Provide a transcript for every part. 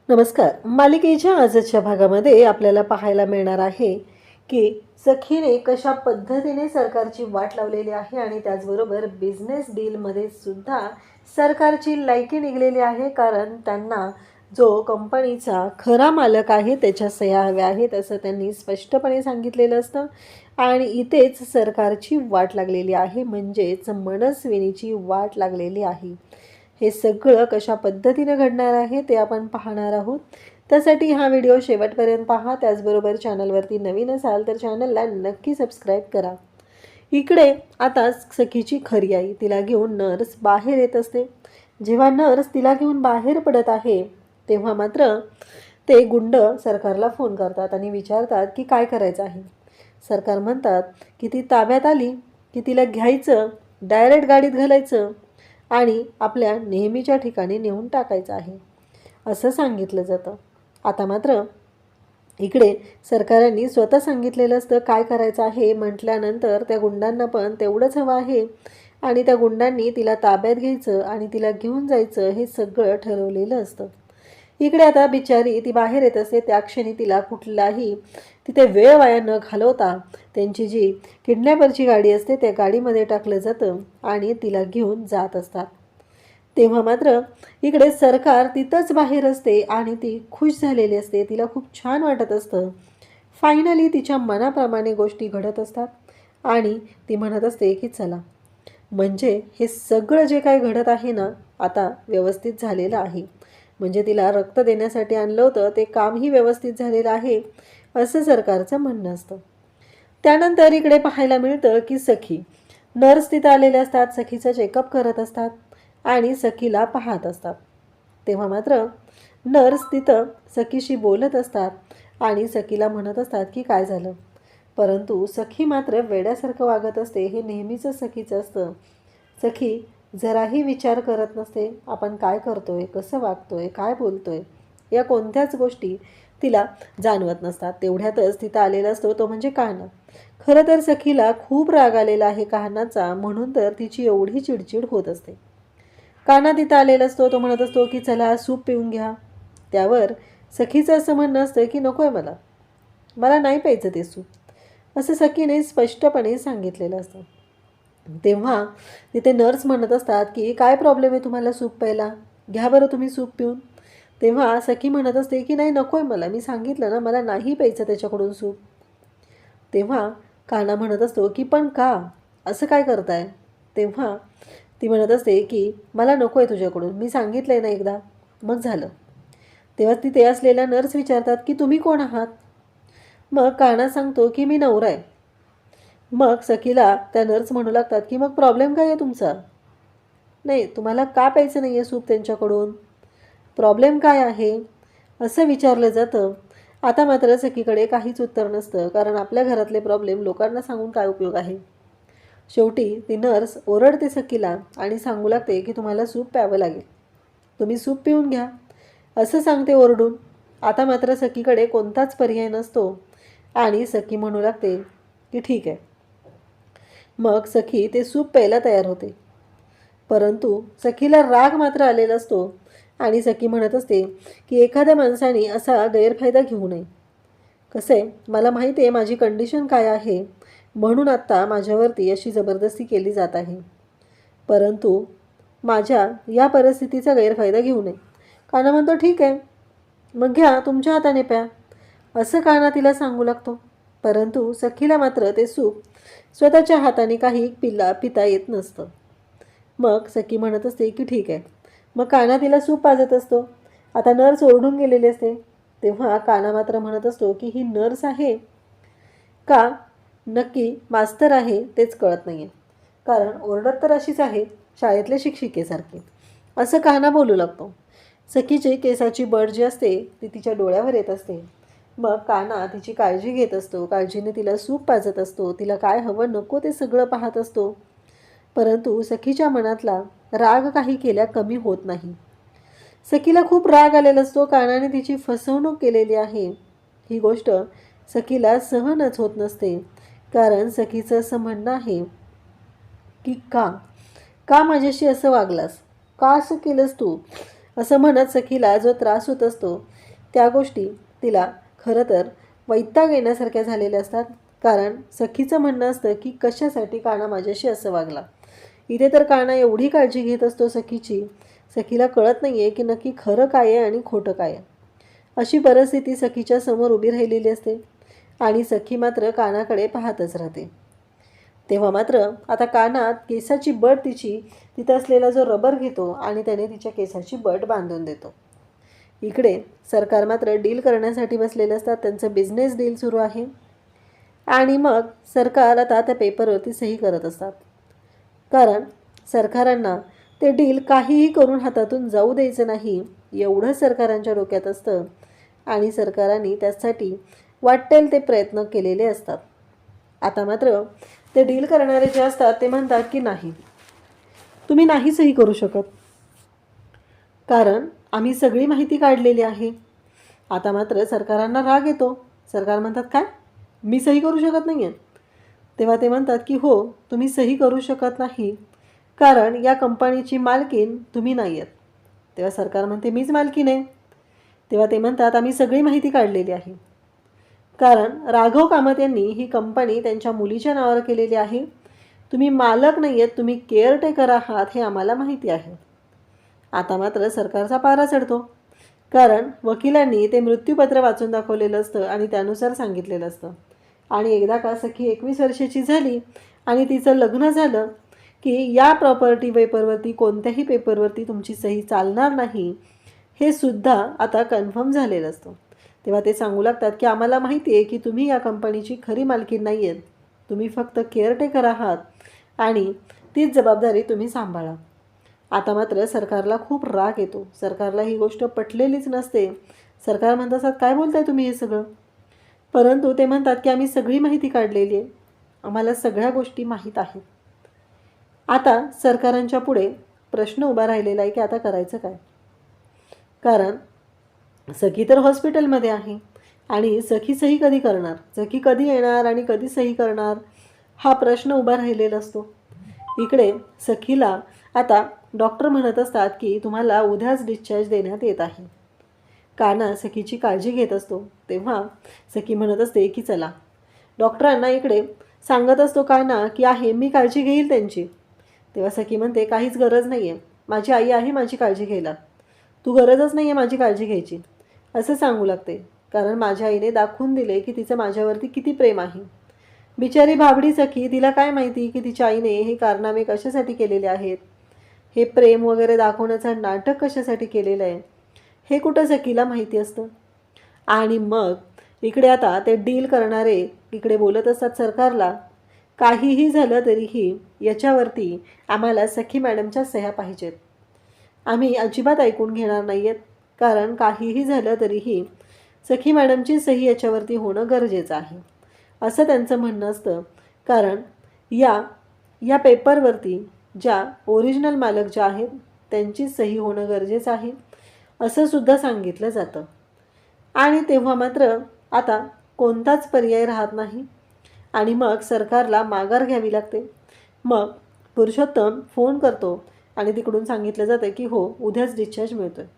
नमस्कार. मालिकेच्या आजच्या भागामध्ये आपल्याला पाहायला मिळणार आहे की सखीने कशा पद्धतीने सरकारची वाट लावलेली आहे आणि त्याचबरोबर बिझनेस डीलमध्ये सुद्धा सरकारची लायकी निघलेली आहे, कारण त्यांना जो कंपनीचा खरा मालक आहे त्याच्या सह्या हव्या आहेत असं त्यांनी स्पष्टपणे सांगितलेलं असतं. आणि इथेच सरकारची वाट लागलेली आहे, म्हणजेच मनस्विनीची वाट लागलेली आहे. हे सगळं कशा पद्धतीने घडणार आहे ते आपण पाहणार आहोत. त्यासाठी हा व्हिडिओ शेवटपर्यंत पहा. त्याचबरोबर चॅनलवरती नवीन असाल तर चॅनलला नक्की सबस्क्राईब करा. इकडे आता सखीची खरी आई तिला घेऊन नर्स बाहेर येत असते. जेव्हा नर्स तिला घेऊन बाहेर पडत आहे तेव्हा मात्र ते गुंड सरकारला फोन करतात आणि विचारतात की काय करायचं आहे. सरकार म्हणतात की ती ताब्यात आली की तिला घ्यायचं, डायरेक्ट गाडीत घालायचं आणि आपल्या नेहमीच्या ठिकाणी नेऊन टाकायचं आहे असं सांगितलं जातं. आता मात्र इकडे सरकारांनी स्वतः सांगितलेलं असतं काय करायचं आहे म्हटल्यानंतर त्या गुंडांना पण तेवढंच हवं आहे आणि त्या गुंडांनी तिला ताब्यात घ्यायचं आणि तिला घेऊन जायचं हे सगळं ठरवलेलं असतं. इकडे आता बिचारी ती बाहेर येत असते. त्या क्षणी तिला कुठलाही तिथे वेळ वाया न घालवता त्यांची जी किडनॅपरची गाडी असते त्या गाडीमध्ये टाकलं जातं आणि तिला घेऊन जात असतात. तेव्हा मात्र इकडे सरकार तिथंच बाहेर असते आणि ती खुश झालेली असते. तिला खूप छान वाटत असतं. फायनली तिच्या मनाप्रमाणे गोष्टी घडत असतात आणि ती म्हणत असते की चला, म्हणजे हे सगळं जे काही घडत आहे ना आता व्यवस्थित झालेलं आहे. म्हणजे तिला रक्त देण्यासाठी आणलं होतं ते कामही व्यवस्थित झालेलं आहे असं सरकारचं म्हणणं असतं. त्यानंतर इकडे पाहायला मिळतं की सखी नर्स तिथं आलेले असतात, सखीचं चेकअप करत असतात आणि सखीला पाहत असतात. तेव्हा मात्र नर्स तिथं सखीशी बोलत असतात आणि सखीला म्हणत असतात की काय झालं. परंतु सखी मात्र वेड्यासारखं वागत असते. हे नेहमीचं सखीचं असतं. सखी जराही विचार करत नसते. आपण काय करतोय, कसं वागतोय, काय बोलतोय या कोणत्याच गोष्टी तिला जाणवत नसतात. तेवढ्यातच तिथं आलेला असतो तो म्हणजे कान्हा. खरं तर सखीला खूप राग आलेला आहे कान्हाचा, म्हणून तर तिची एवढी चिडचिड होत असते. कान्हा तिथं आलेला असतो. तो म्हणत असतो की चला सूप पिऊन घ्या. त्यावर सखीचं असं म्हणणं असतं की नको आहे, मला नाही प्यायचं ते सूप असं सखीने स्पष्टपणे सांगितलेलं असतं. तेव्हा तिथे नर्स म्हणत असतात की काय प्रॉब्लेम आहे तुम्हाला सूप प्यायला, घ्या बरं तुम्ही सूप पिऊन. तेव्हा सखी म्हणत असते की नाही नको आहे मला, मी सांगितलं ना मला नाही प्यायचं त्याच्याकडून सूप. तेव्हा कान्हा म्हणत असतो की पण का, असं काय करताय. तेव्हा ती म्हणत असते की मला नको आहे तुझ्याकडून, मी सांगितलं आहे ना एकदा, मग झालं. तेव्हा तिथे असलेल्या नर्स विचारतात की तुम्ही कोण आहात. मग कान्हा सांगतो की मी नवरा आहे. मग सखीला त्या नर्स म्हणू लागतात की मग प्रॉब्लेम काय आहे तुमचा. नाही, तुम्हाला का प्यायचं नाही आहे सूप त्यांच्याकडून, प्रॉब्लेम काय आहे असं विचारलं जातं. आता मात्र सखीकडे काहीच उत्तर नसतं, कारण आपल्या घरातले प्रॉब्लेम लोकांना सांगून काय उपयोग आहे. शेवटी ती नर्स ओरडते सखीला आणि सांगू लागते की तुम्हाला सूप प्यावं लागेल, तुम्ही सूप पिऊन घ्या असं सांगते ओरडून. आता मात्र सखीकडे कोणताच पर्याय नसतो आणि सखी म्हणू लागते की ठीक आहे. मग सखी ते सूप प्यायला तयार होते. परंतु सखीला राग मात्र आलेला असतो आणि सखी म्हणत असते की एखाद्या माणसाने असा गैरफायदा घेऊ नये. कसं आहे, मला माहिती आहे माझी कंडिशन काय आहे, म्हणून आत्ता माझ्यावरती अशी जबरदस्ती केली जात आहे. परंतु माझ्या या परिस्थितीचा गैरफायदा घेऊ नये. कान्हा म्हणतो ठीक आहे, मग घ्या तुमच्या हाताने प्या असं कान्हा तिला सांगू लागतो. परंतु सखीला मात्र ते सूप स्वतःच्या हाताने काही पिता येत नसतं. मग सखी म्हणत असते की ठीक आहे. मग कान्हा तिला सूप पाजत असतो. आता नर्स ओरडून गेलेली असते. तेव्हा कान्हा मात्र म्हणत असतो की ही नर्स आहे का नक्की मास्तर आहे तेच कळत नाही आहे, कारण ओरडत तर अशीच आहे शाळेतले शिक्षिकेसारखे असं कान्हा बोलू लागतो. सखीची केसाची बड जी असते ती तिच्या डोळ्यावर येत असते. मग कान्हा तिची काळजी घेत असतो, काळजीने तिला सूप पाजत असतो, तिला काय हवं नको ते सगळं पाहत असतो. परंतु सखीच्या मनातला राग काही केल्या कमी होत नाही. सखीला खूप राग आलेला असतो. कान्हाने तिची फसवणूक केलेली आहे ही गोष्ट सखीला सहनच होत नसते, कारण सखीचं असं म्हणणं आहे की का माझ्याशी असं वागलास, का असं केलंस तू. असं म्हणत सखीला जो त्रास होत असतो त्या गोष्टी तिला खरं तर वैताग येण्यासारख्या झालेल्या असतात. कारण सखीचं म्हणणं असतं की कशासाठी काना माझ्याशी असं वागला. इथे तर काना एवढी काळजी घेत असतो सखीची, सखीला कळत नाही आहे की नक्की खरं काय आहे आणि खोटं काय आहे. अशी परिस्थिती सखीच्या समोर उभी राहिलेली असते आणि सखी मात्र कानाकडे पाहतच राहते. तेव्हा मात्र आता कानात केसाची बट तिथं असलेला जो रबर घेतो आणि त्याने तिच्या केसाची बट बांधून देतो. इकडे सरकार मात्र डील करण्यासाठी बसलेले असतात. त्यांचं बिझनेस डील सुरू आहे आणि मग सरकार आता त्या पेपरवरती सही करत असतात. कारण सरकारांना ते डील काहीही करून हातातून जाऊ द्यायचं नाही एवढं सरकारांच्या डोक्यात असतं आणि सरकारांनी त्यासाठी वाटेल ते प्रयत्न केलेले असतात. आता मात्र ते डील करणारे जे असतात ते म्हणतात की नाही, तुम्ही नाही सही करू शकत, कारण आम्ही सगळी माहिती काढलेली आहे. आता मात्र सरकारांना राग येतो. सरकार म्हणतात काय, मी सही करू शकत नाही आहे? तेव्हा ते म्हणतात की हो, तुम्ही सही करू शकत नाही कारण या कंपनीची मालकीन तुम्ही नाही आहेत. तेव्हा सरकार म्हणते मीच मालकीन आहे. तेव्हा ते म्हणतात आम्ही सगळी माहिती काढलेली आहे. कारण राघव कामत यांनी ही कंपनी त्यांच्या मुलीच्या नावावर केलेली आहे. तुम्ही मालक नाही आहेत, तुम्ही केअरटेकर आहात हे आम्हाला माहिती आहे. आता मात्र सरकारचा पारा चढतो. कारण वकिलांनी ते मृत्यूपत्र वाचून दाखवलेलं असतं आणि त्यानुसार सांगितलेलं असतं. आणि एकदा का सखी 21 वर्षाची झाली आणि तिचं लग्न झालं की या प्रॉपर्टी पेपरवरती कोणत्याही पेपरवरती तुमची सही चालणार नाही हे सुद्धा आता कन्फर्म झालेलं असतं. तेव्हा ते सांगू लागतात की आम्हाला माहिती आहे की तुम्ही या कंपनीची खरी मालकी नाही आहेत, तुम्ही फक्त केअरटेकर आहात आणि तीच जबाबदारी तुम्ही सांभाळा. आता मात्र सरकारला खूप राग येतो. सरकारला ही गोष्ट पटलेलीच नसते. सरकार म्हणत असतात काय बोलताय तुम्ही हे सगळं? परंतु ते म्हणतात की आम्ही सगळी माहिती काढलेली आहे, आम्हाला सगळ्या गोष्टी माहीत आहेत. आता सरकारांच्या पुढे प्रश्न उभा राहिलेला आहे की आता करायचं काय. कारण सखी तर हॉस्पिटलमध्ये आहे आणि सखी सही कधी करणार, सखी कधी येणार आणि कधी सही करणार हा प्रश्न उभा राहिलेला असतो. इकडे सखीला आता डॉक्टर म्हणत असतात की तुम्हाला उद्याच डिस्चार्ज देण्यात येत आहे. काना सखीची काळजी घेत असतो. तेव्हा सखी म्हणत असते की चला, डॉक्टरांना इकडे सांगत असतो काना की आहे मी काळजी घेईल त्यांची. तेव्हा सखी म्हणते काहीच गरज नाही आहे, माझी आई आहे माझी काळजी घ्यायला, तू गरजच नाही आहे माझी काळजी घ्यायची असं सांगू लागते. कारण माझ्या आईने दाखवून दिले की तिचं माझ्यावरती किती प्रेम आहे. बिचारी भाबडी सखी, तिला काय माहिती की तिच्या आईने हे कारनामे कशासाठी केलेले आहेत, हे प्रेम वगैरे दाखवण्याचं नाटक कशासाठी केलेलं आहे हे कुठं सखीला माहिती असतं. आणि मग इकडे आता ते डील करणारे इकडे बोलत असतात सरकारला, काहीही झालं तरीही याच्यावरती आम्हाला सखी मॅडमच्या सह्या पाहिजेत, आम्ही अजिबात ऐकून घेणार नाही आहेत. कारण काहीही झालं तरीही सखी मॅडमची सही याच्यावरती होणं गरजेचं आहे असं त्यांचं म्हणणं असतं. कारण या पेपरवरती ज्या ओरिजिनल मालक ज्या आहेत त्यांची सही होणं गरजेचं आहे असं सुद्धा सांगितलं जातं. आणि तेव्हा मात्र आता कोणताच पर्याय राहत नाही आणि मग सरकारला माघार घ्यावी लागते. मग पुरुषोत्तम फोन करतो आणि तिकडून सांगितलं जातं की हो उद्याच डिस्चार्ज मिळतो आहे.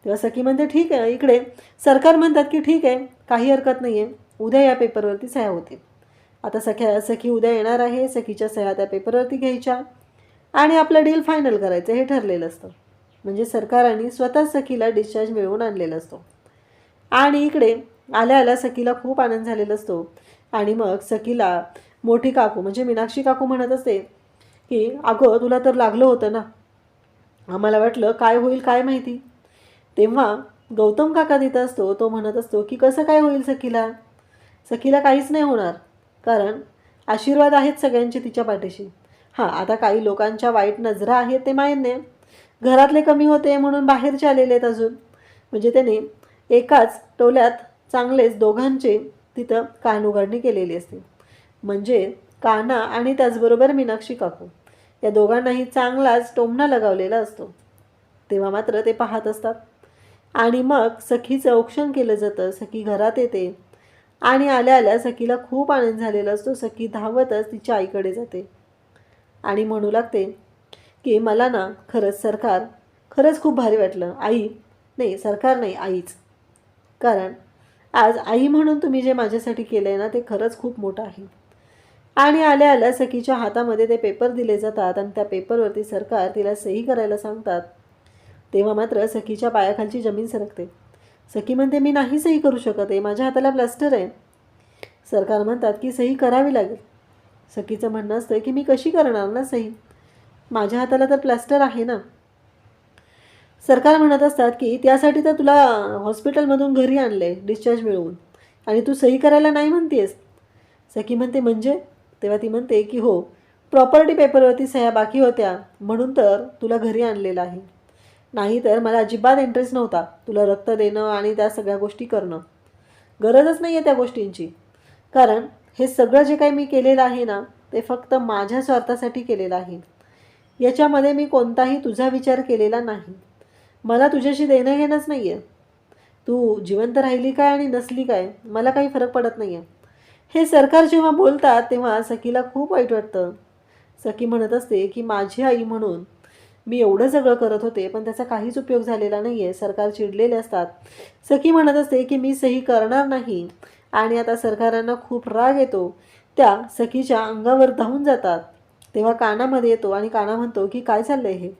तेव्हा सखी म्हणते ठीक आहे. इकडे सरकार म्हणतात की ठीक आहे, काही हरकत नाही आहे, उद्या या पेपरवरती सह्या होतील. आता सखी उद्या येणार आहे, सखीच्या सह्या त्या पेपरवरती घ्यायच्या आणि आपलं डील फायनल करायचं हे ठरलेलं असतं. म्हणजे सरकारांनी स्वतःच सखीला डिस्चार्ज मिळवून आणलेला असतो. आणि इकडे आल्या आल्या सखीला खूप आनंद झालेला असतो. आणि मग सखीला मोठी काकू म्हणजे मीनाक्षी काकू म्हणत असते की अगं तुला तर लागलं होतं ना, आम्हाला वाटलं काय होईल काय माहिती. तेव्हा गौतम काका तिथं असतो. तो म्हणत असतो की कसं काय होईल सखीला, सखीला काहीच नाही होणार, कारण आशीर्वाद आहेत सगळ्यांचे तिच्या पाठीशी. हां, आता काही लोकांच्या वाईट नजरा आहेत ते मान्य, घरातले कमी होते म्हणून बाहेरचे आलेले आहेत अजून. म्हणजे त्याने एकाच टोल्यात चांगलेच दोघांचे तिथं कानउघाडणी केलेली असते. म्हणजे काना आणि त्याचबरोबर मीनाक्षी काकू या दोघांनाही चांगलाच टोमणा लगावलेला असतो. तेव्हा मात्र ते पाहत असतात आणि मग सखीचं औक्षण केलं जातं. सखी घरात येते आणि आल्या आल्या सखीला खूप आनंद झालेला असतो. सखी धावतच तिच्या आईकडे जाते आणि म्हणू लागते की मला ना खरंच सरकार खरंच खूप भारी वाटलं आई. नाही, सरकार नाही, आईच. कारण आज आई म्हणून तुम्ही जे माझ्यासाठी केलं आहे ना, ते खरंच खूप मोठं आहे. आणि आल्या आल्या सखीच्या हातामध्ये ते पेपर दिले जातात आणि त्या पेपरवरती सरकार तिला सही करायला सांगतात. तेव्हा मात्र सखीच्या पायाखालची जमीन सरकते. सखी म्हणते, मी नाही सही करू शकत आहे, माझ्या हाताला प्लास्टर आहे. सरकार म्हणतात की सही करावी लागेल. सखीचं म्हणणं असतं की मी कशी करणार ना सही, माझ्या हाताला तर प्लास्टर आहे ना. सरकार म्हणत असतात की त्यासाठी तर तुला हॉस्पिटलमधून घरी आणले डिस्चार्ज मिळवून, आणि तू सही करायला नाही म्हणतेस. सखी म्हणते म्हणजे? तेव्हा ती म्हणते की हो, प्रॉपर्टी पेपरवरती सह्या बाकी होत्या म्हणून तर तुला घरी आणलेलं आहे. नाही तर मला अजिबात इंटरेस्ट नव्हता तुला रक्त देणं आणि त्या सगळ्या गोष्टी करणं. गरजच नाही आहे त्या गोष्टींची. कारण हे सगळं जे काही मी केलेलं आहे ना, ते फक्त माझ्या स्वार्थासाठी केलेलं आहे. याच्यामध्ये मी कोणताही तुझा विचार केलेला नाही. मला तुझ्याशी देणं घेणंच नाही आहे. तू जिवंत राहिली काय आणि नसली काय मला काही फरक पडत नाही आहे. हे सरकार जेव्हा बोलतात तेव्हा सखीला खूप वाईट वाटतं. सखी म्हणत असते की माझी आई म्हणून मी एवढं सगळं करत होते पण त्याचा काहीच उपयोग झालेला नाही आहे. सरकार चिडलेले असतात. सखी म्हणत असते की मी सही करणार नाही. आणि आता सरकारांना खूप राग येतो. त्या सखीच्या अंगावर धावून जातात. तेव्हा कानामध्ये येतो आणि काना म्हणतो की काय चाललंय हे?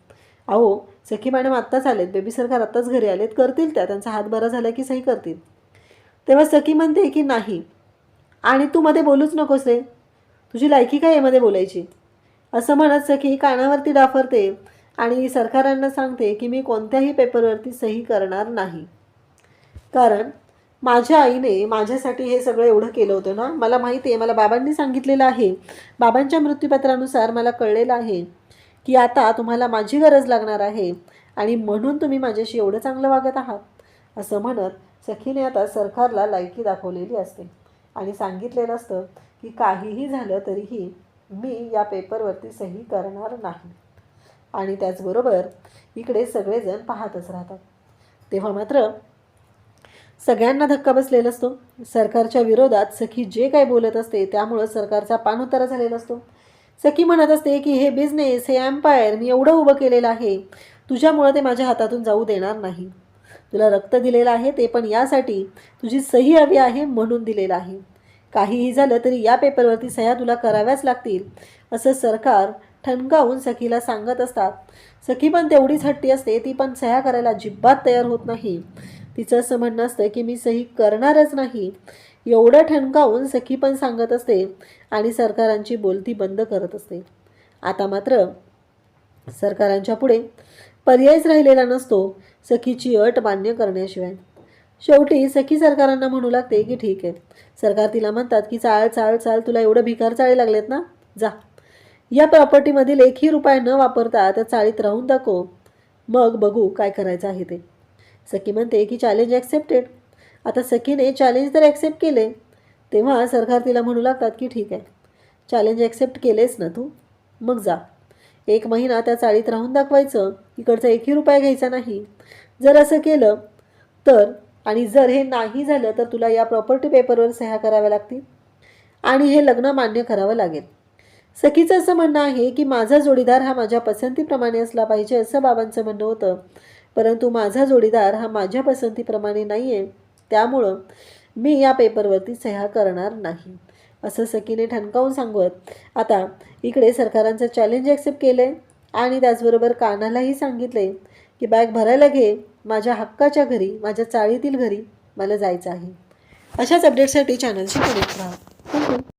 अहो, सखी मॅडम आत्ताच आलेत, बेबी सरकार आत्ताच घरी आलेत, करतील त्या, त्यांचा हात बरा झाला की सही करतील. तेव्हा सखी म्हणते की नाही, आणि तू मध्ये बोलूच नकोस रे, तुझी लायकी काय यामध्ये बोलायची. असं म्हणत सखी कानावरती डाफरते आणि सरकारांना सांगते की मी कोणत्याही पेपरवरती सही करणार नाही. कारण माझ्या आईने माझ्यासाठी हे सगळं एवढं केलं होतं ना, मला माहिती आहे, मला बाबांनी सांगितलेलं आहे. बाबांच्या मृत्यूपत्रानुसार मला कळलेलं आहे की आता तुम्हाला माझी गरज लागणार आहे आणि म्हणून तुम्ही माझ्याशी एवढं चांगलं वागत आहात. असं म्हणत सखीने आता सरकारला लायकी दाखवलेली असते आणि सांगितलेलं असतं की काहीही झालं तरीही मी या पेपरवरती सही करणार नाही. आणि त्याचबरोबर इकडे सगळेजण पाहतच राहतात. तेव्हा मात्र सगळ्यांना धक्का बसलेला असतो. सरकारच्या विरोधात सखी जे काही बोलत असते त्यामुळं सरकारचा पाणउतारा झालेला असतो. सखी म्हणत असते की हे बिझनेस, हे एम्पायर मी एवढं उभं केलेलं आहे, तुझ्यामुळं ते माझ्या हातातून जाऊ देणार नाही. तुला रक्त दिलेलं आहे ते पण यासाठी तुझी सही हवी आहे म्हणून दिलेलं आहे. काहीही झालं तरी या पेपरवरती सह्या तुला कराव्याच लागतील, असं सरकार ठणकावून सखीला सांगत असतात. सखी पण तेवढीच हट्टी असते. ती पण सह्या करायला अजिबात तयार होत नाही. तिचं असं म्हणणं असतं की मी सही करणारच नाही. एवढं ठणकावून सखी पण सांगत असते आणि सरकारांची बोलती बंद करत असते. आता मात्र सरकारांच्या पुढे पर्यायच राहिलेला नसतो सखीची अट मान्य करण्याशिवाय. शेवटी सखी सरकारांना म्हणू लागते की ठीक आहे. सरकार तिला म्हणतात की चाल चाल चाल, तुला एवढं भिकार चाळे लागलेत ना, जा या प्रॉपर्टीमधील एकही रुपया न वापरता त्या चाळीत राहून दाखव, मग बघू काय करायचं आहे ते. सखी म्हणते की चॅलेंज ॲक्सेप्टेड. आता सखीने चॅलेंज तर ॲक्सेप्ट केले. तेव्हा सरकार तिला म्हणू लागतात की ठीक आहे, चॅलेंज ॲक्सेप्ट केलेस ना तू, मग जा 1 महिना त्या चाळीत राहून दाखवायचं, इकडचा एकही रुपया घ्यायचा नाही. जर असं केलं तर, आणि जर हे नाही झालं तर तुला या प्रॉपर्टी पेपरवर सह्या कराव्या लागतील आणि हे लग्न मान्य करावं लागेल. सखीचं असं म्हणणं आहे की माझा जोडीदार हा माझ्या पसंतीप्रमाणे असला पाहिजे, असं बाबांचं म्हणणं होतं. परंतु माझा जोडीदार हा माझ्या पसंतीप्रमाणे नाही आहे, त्यामुळं मी या पेपरवरती सह्या करणार नाही, असं सखीने ठणकावून सांगत आता इकडे सरकारांचं चॅलेंज ॲक्सेप्ट केलं आहे आणि त्याचबरोबर कानालाही सांगितले की बॅग भरायला घे, माझ्या हक्काच्या घरी, माझ्या चाळीतील घरी मला जायचं आहे. अशाच अपडेटसाठी चॅनलशी कनेक्ट राहा. थँक्यू.